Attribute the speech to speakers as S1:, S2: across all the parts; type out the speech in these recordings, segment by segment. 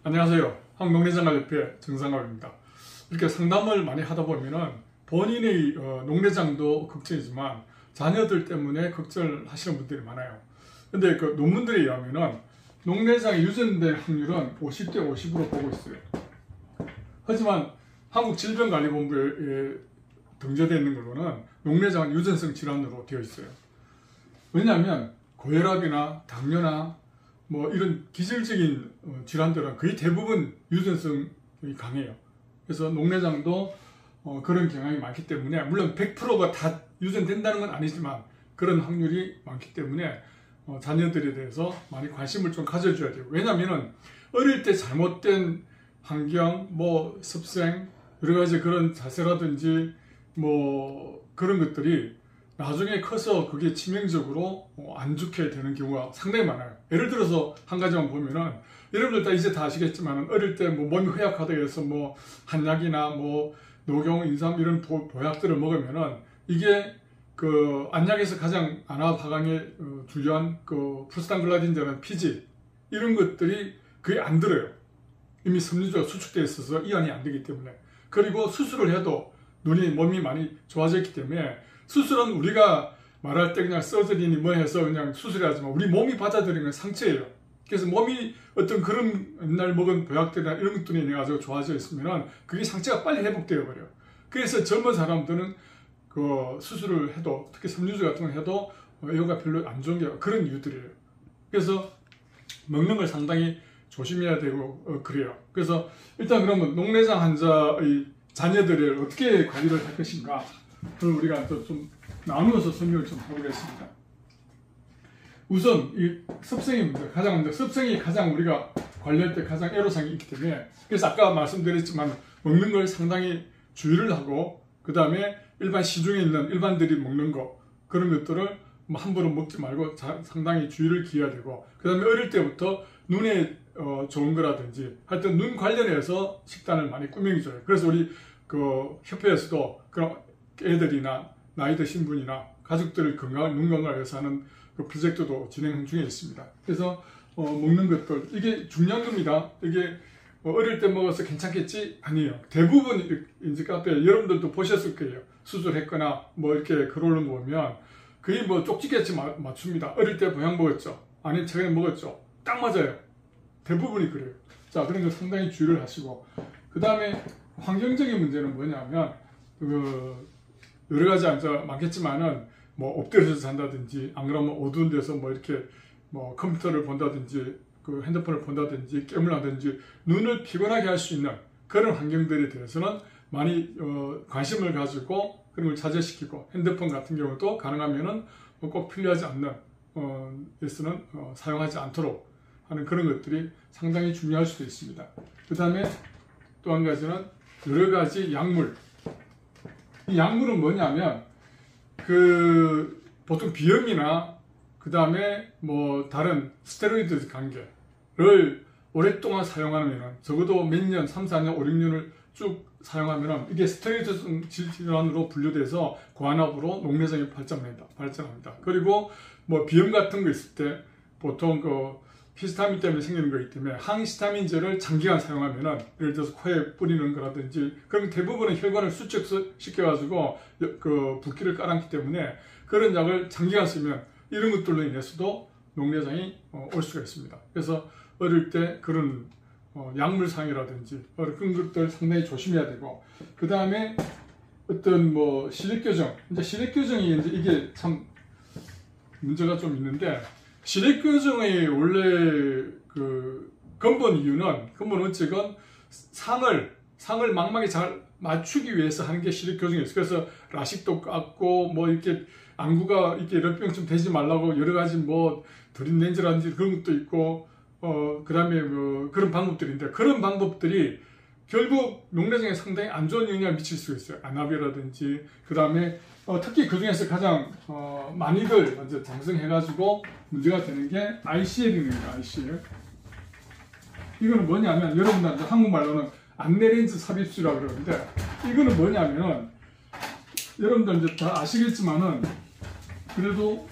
S1: 안녕하세요. 한국농내장관협회 정상갑입니다. 이렇게 상담을 많이 하다 보면은 본인의 농내장도 걱정이지만 자녀들 때문에 걱정을 하시는 분들이 많아요. 근데 그 논문들에 의하면은 농내장이 유전될 확률은 50대 50으로 보고 있어요. 하지만 한국질병관리본부에 등재되어 있는 걸로는 농내장은 유전성 질환으로 되어 있어요. 왜냐하면 고혈압이나 당뇨나 뭐 이런 기질적인 질환들은 거의 대부분 유전성이 강해요. 그래서 농내장도 그런 경향이 많기 때문에, 물론 100%가 다 유전된다는 건 아니지만 그런 확률이 많기 때문에 자녀들에 대해서 많이 관심을 좀 가져줘야 돼요. 왜냐하면 어릴 때 잘못된 환경, 뭐 습생, 여러 가지 그런 자세라든지 뭐 그런 것들이 나중에 커서 그게 치명적으로 안 좋게 되는 경우가 상당히 많아요. 예를 들어서 한 가지만 보면은, 여러분들 이제 다 아시겠지만 어릴 때 뭐 몸이 허약하다고 해서 뭐 한약이나 뭐 녹용, 인삼 이런 보약들을 먹으면은 이게 그 안약에서 가장 안화파강에 중요한 그 프로스탄글라딘이라는 피지, 이런 것들이 거의 안 들어요. 이미 섬유주가 수축되어 있어서 이완이 안 되기 때문에. 그리고 수술을 해도 몸이 많이 좋아졌기 때문에, 수술은 우리가 말할 때 그냥 서저리니 뭐 해서 그냥 수술하지만 우리 몸이 받아들이는 건 상처예요. 그래서 몸이 어떤 그런 옛날 먹은 보약들이나 이런 것들이 인해 가지고 좋아져 있으면 그게 상처가 빨리 회복되어 버려요. 그래서 젊은 사람들은 그 수술을 해도, 특히 섬유주 같은 거 해도 이거가 별로 안 좋은 게 그런 이유들이에요. 그래서 먹는 걸 상당히 조심해야 되고 그래요. 그래서 일단 그러면 농내장 환자의 자녀들을 어떻게 관리를 할 것인가, 그걸 우리가 또 좀 나누어서 설명을 좀 해보겠습니다. 우선 이 습생의 문제, 가장 먼저 습생이 가장 우리가 관리할 때 가장 애로사항이 있기 때문에, 그래서 아까 말씀드렸지만 먹는 걸 상당히 주의를 하고, 그 다음에 일반 시중에 있는 일반들이 먹는 거, 그런 것들을 뭐 함부로 먹지 말고 상당히 주의를 기해야 되고, 그 다음에 어릴 때부터 눈에 좋은 거라든지 하여튼 눈 관련해서 식단을 많이 꾸며줘요. 그래서 우리 그 협회에서도 그런 애들이나 나이 드신 분이나 가족들 건강, 눈 건강을 위해서 하는 그 프로젝트도 진행 중에 있습니다. 그래서 먹는 것들, 이게 중요한 겁니다. 이게 어릴 때 먹어서 괜찮겠지? 아니에요. 대부분 이제 카페 여러분들도 보셨을 거예요. 수술했거나 뭐 이렇게 글 올린 거 보면 거의 뭐 쪽지게치 맞춥니다. 어릴 때 보양 먹었죠? 아니 최근에 먹었죠? 딱 맞아요. 대부분이 그래요. 자, 그런 거 상당히 주의를 하시고, 그 다음에 환경적인 문제는 뭐냐면 여러 가지 많겠지만은 뭐 엎드려서 잔다든지, 안 그러면 어두운 데서 뭐 이렇게 뭐 컴퓨터를 본다든지 그 핸드폰을 본다든지 깨물다든지 눈을 피곤하게 할 수 있는 그런 환경들에 대해서는 많이 관심을 가지고 그런 걸 자제시키고, 핸드폰 같은 경우도 가능하면은 꼭 필요하지 않는 에서는 사용하지 않도록 하는 그런 것들이 상당히 중요할 수도 있습니다. 그 다음에 또 한 가지는 여러 가지 약물. 이 약물은 뭐냐면 그 보통 비염이나 그 다음에 뭐 다른 스테로이드 관계를 오랫동안 사용하면, 적어도 몇 년, 3, 4년, 5, 6년을 쭉 사용하면 이게 스테로이드 질환으로 분류돼서 고환압으로 농내장이 발전합니다. 그리고 뭐 비염 같은 거 있을 때 보통 그 히스타민 때문에 생기는 거기 때문에 항히스타민제를 장기간 사용하면은, 예를 들어서 코에 뿌리는 거라든지, 그럼 대부분은 혈관을 수축시켜가지고 그 붓기를 깔았기 때문에 그런 약을 장기간 쓰면 이런 것들로 인해서도 농내장이 올 수가 있습니다. 그래서 어릴 때 그런 약물상이라든지 그런 것들 상당히 조심해야 되고, 그 다음에 어떤 뭐 시력교정, 이제 시력교정이 이제 이게 참 문제가 좀 있는데, 시력교정의 원래 그 근본 어쨌건 상을 망막에 잘 맞추기 위해서 하는 게 시력교정이었어요. 그래서 라식도 깎고 뭐 이렇게 안구가 이렇게 열병쯤 되지 말라고 여러 가지 뭐 드림 렌즈라든지 그런 것도 있고, 그 다음에 뭐 그런 방법들인데, 그런 방법들이 결국 농내장에 상당히 안 좋은 영향을 미칠 수 있어요. 안압이라든지, 그 다음에 특히 그 중에서 가장 많이들 먼저 장성해가지고 문제가 되는 게 ICL입니다. ICL. 이거는 뭐냐면, 여러분들 한국말로는 안내렌즈 삽입술이라고 그러는데, 이거는 뭐냐면은 여러분들 이제 다 아시겠지만은 그래도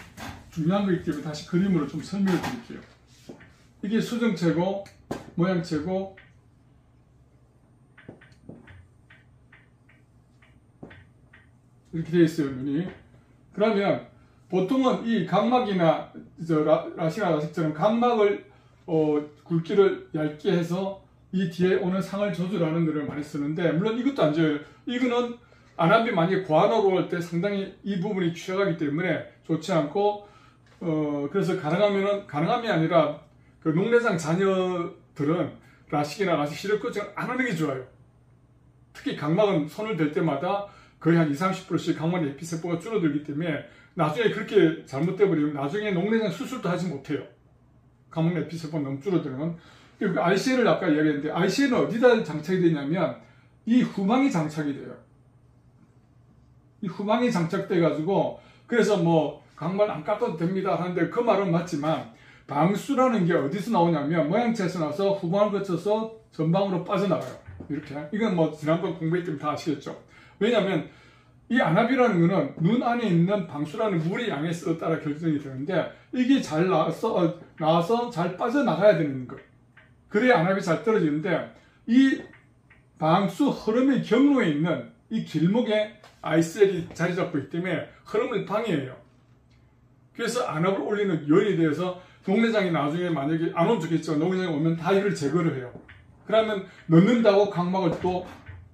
S1: 중요한 거 있기 때문에 다시 그림으로 좀 설명을 드릴게요. 이게 수정체고 모양체고 이렇게 되어 있어요, 눈이. 그러면 보통은 이 각막이나 라시나 라식처럼 각막을 굵기를 얇게 해서 이 뒤에 오는 상을 조절하는 것을 많이 쓰는데, 물론 이것도 안 좋아요. 이거는 안압이 만약에 과노로 할 때 상당히 이 부분이 취약하기 때문에 좋지 않고, 그래서 가능함이 아니라 그 녹내장 자녀들은 라식이나 라식 시력 코칭을 안 하는 게 좋아요. 특히 각막은 손을 댈 때마다 거의 한 20-30%씩 각막 에피세포가 줄어들기 때문에 나중에 그렇게 잘못돼 버리면 나중에 녹내장 수술도 하지 못해요. 각막 에피세포가 너무 줄어들면. 그리고 RCN을 아까 이야기했는데, RCN은 어디다 장착이 되냐면 이 후방이 장착이 돼요. 이 후방이 장착돼 가지고, 그래서 뭐 각막 안 깎아도 됩니다 하는데 그 말은 맞지만, 방수라는 게 어디서 나오냐면 모양체에서 나서 후방을 거쳐서 전방으로 빠져나가요. 이렇게. 이건 뭐 지난번 공부했을 때 다 아시겠죠. 왜냐하면 이 안압이라는 거는 눈 안에 있는 방수라는 물의 양에 따라 결정이 되는데, 이게 잘 나와서 잘 빠져나가야 되는 거. 그래야 안압이 잘 떨어지는데, 이 방수 흐름의 경로에 있는 이 길목에 ICL이 자리 잡고 있기 때문에 흐름을 방해해요. 그래서 안압을 올리는 요인에 대해서 녹내장이 나중에 만약에 안 오면 좋겠지만 녹내장이 오면 다 이걸 제거를 해요. 그러면 넣는다고 각막을 또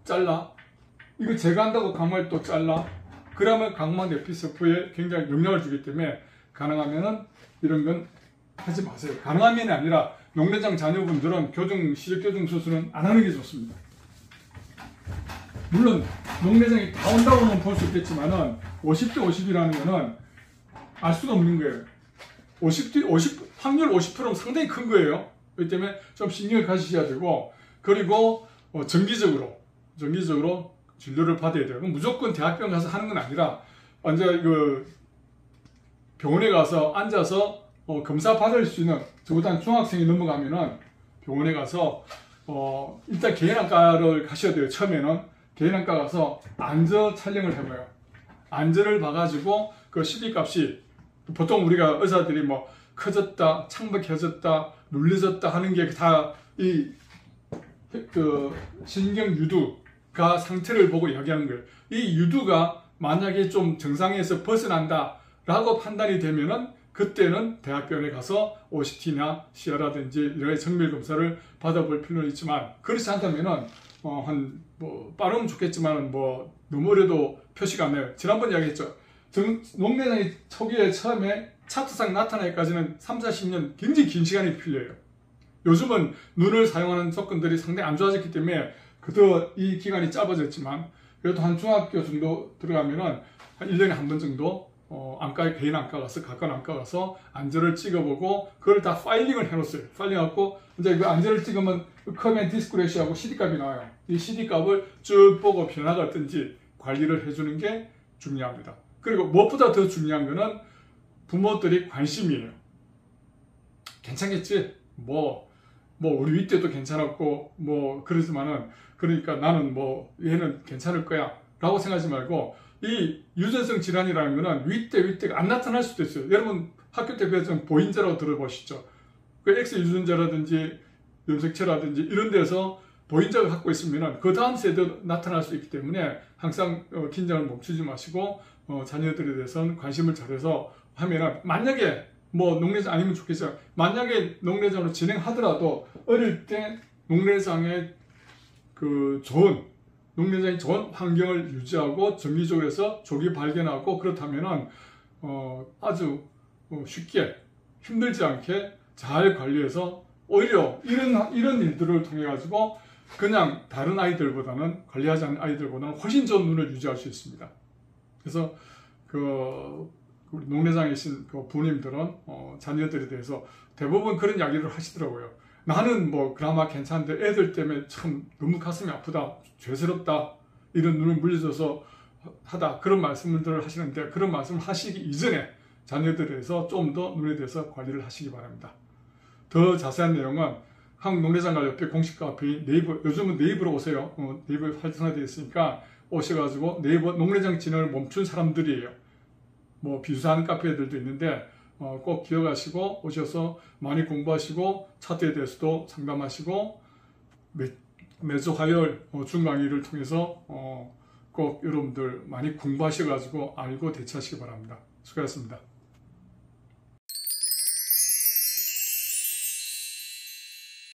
S1: 잘라, 이거 제거한다고 각막을 또 잘라, 그러면 각막 에피세포에 굉장히 영향을 주기 때문에 가능하면은 이런 건 하지 마세요. 가능하면이 아니라 녹내장 자녀분들은 시력 교정 수술은 안 하는 게 좋습니다. 물론 녹내장이 다 온다고는 볼 수 있겠지만은 50대 50이라는 거는 알 수가 없는 거예요. 확률 50%면 상당히 큰 거예요. 그렇기 때문에 좀 신경을 가지셔야 되고, 그리고 정기적으로 진료를 받아야 돼요. 무조건 대학병 가서 하는 건 아니라 완전 병원에 가서 앉아서 검사 받을 수 있는, 적어도 중학생이 넘어가면은 병원에 가서 일단 개인안과를 가셔야 돼요. 처음에는 개인안과 가서 안저 촬영을 해봐요. 안저를 봐가지고 그 CD 값이, 보통 우리가 의사들이 뭐 커졌다, 창백해졌다, 눌려졌다 하는 게 다 이 신경 유두가 상태를 보고 이야기하는 거예요. 이 유두가 만약에 좀 정상에서 벗어난다 라고 판단이 되면은 그때는 대학병원에 가서 OCT나 CR라든지 이런 정밀 검사를 받아볼 필요는 있지만, 그렇지 않다면은 빠르면 좋겠지만 너무 어려도 표시가 안 나요. 지난번 이야기했죠. 녹내장이 초기에 처음에 차트상 나타나기까지는 30-40년 굉장히 긴 시간이 필요해요. 요즘은 눈을 사용하는 조건들이 상당히 안 좋아졌기 때문에 그도 이 기간이 짧아졌지만, 그래도 한 중학교 정도 들어가면은 한 1년에 한 번 정도 개인 안과 가서, 가까운 안과 가서 안저를 찍어보고, 그걸 다 파일링을 해놓았어요. 파일링하고 이제 그 안저를 찍으면 커맨 디스크레시하고 CD 값이 나와요. 이 CD 값을 쭉 보고 변화가 어떤지 관리를 해주는 게 중요합니다. 그리고 무엇보다 더 중요한 거는 부모들이 관심이에요. 괜찮겠지? 우리 위 때도 괜찮았고 그러지만은, 그러니까 나는 얘는 괜찮을 거야 라고 생각하지 말고, 이 유전성 질환이라는 거는 위때가 안 나타날 수도 있어요. 여러분 학교 때 배웠던 보인자라고 들어보시죠. 그 X 유전자라든지 염색체라든지 이런 데서 보인자가 갖고 있으면 그 다음 세대도 나타날 수 있기 때문에 항상 긴장을 멈추지 마시고 자녀들에 대해서는 관심을 잘해서 하면은, 만약에 녹내장 아니면 좋겠어요. 만약에 녹내장으로 진행하더라도 어릴 때 녹내장의 녹내장이 좋은 환경을 유지하고 정기적으로 해서 조기 발견하고, 그렇다면은 아주 쉽게 힘들지 않게 잘 관리해서 오히려 이런 일들을 통해 가지고 그냥 다른 아이들보다는, 관리하지 않는 아이들보다는 훨씬 좋은 눈을 유지할 수 있습니다. 그래서 우리 녹내장에 계신 부모님들은 자녀들에 대해서 대부분 그런 이야기를 하시더라고요. 나는 그나마 괜찮은데 애들 때문에 참 너무 가슴이 아프다, 죄스럽다, 이런 눈을 물려줘서 하다, 그런 말씀들을 하시는데, 그런 말씀을 하시기 이전에 자녀들에 대해서 좀 더 눈에 대해서 관리를 하시기 바랍니다. 더 자세한 내용은 한국녹내장관협회 공식 카페인 네이버, 요즘은 네이버로 오세요. 네이버에 활성화되어 있으니까 오셔가지고 네이버 녹내장 진행을 멈춘 사람들이에요. 비슷한 카페들도 있는데 꼭 기억하시고 오셔서 많이 공부하시고 차트에 대해서도 상담하시고 매주 화요일 중강의를 통해서 꼭 여러분들 많이 공부하셔가지고 알고 대처하시기 바랍니다. 수고하셨습니다.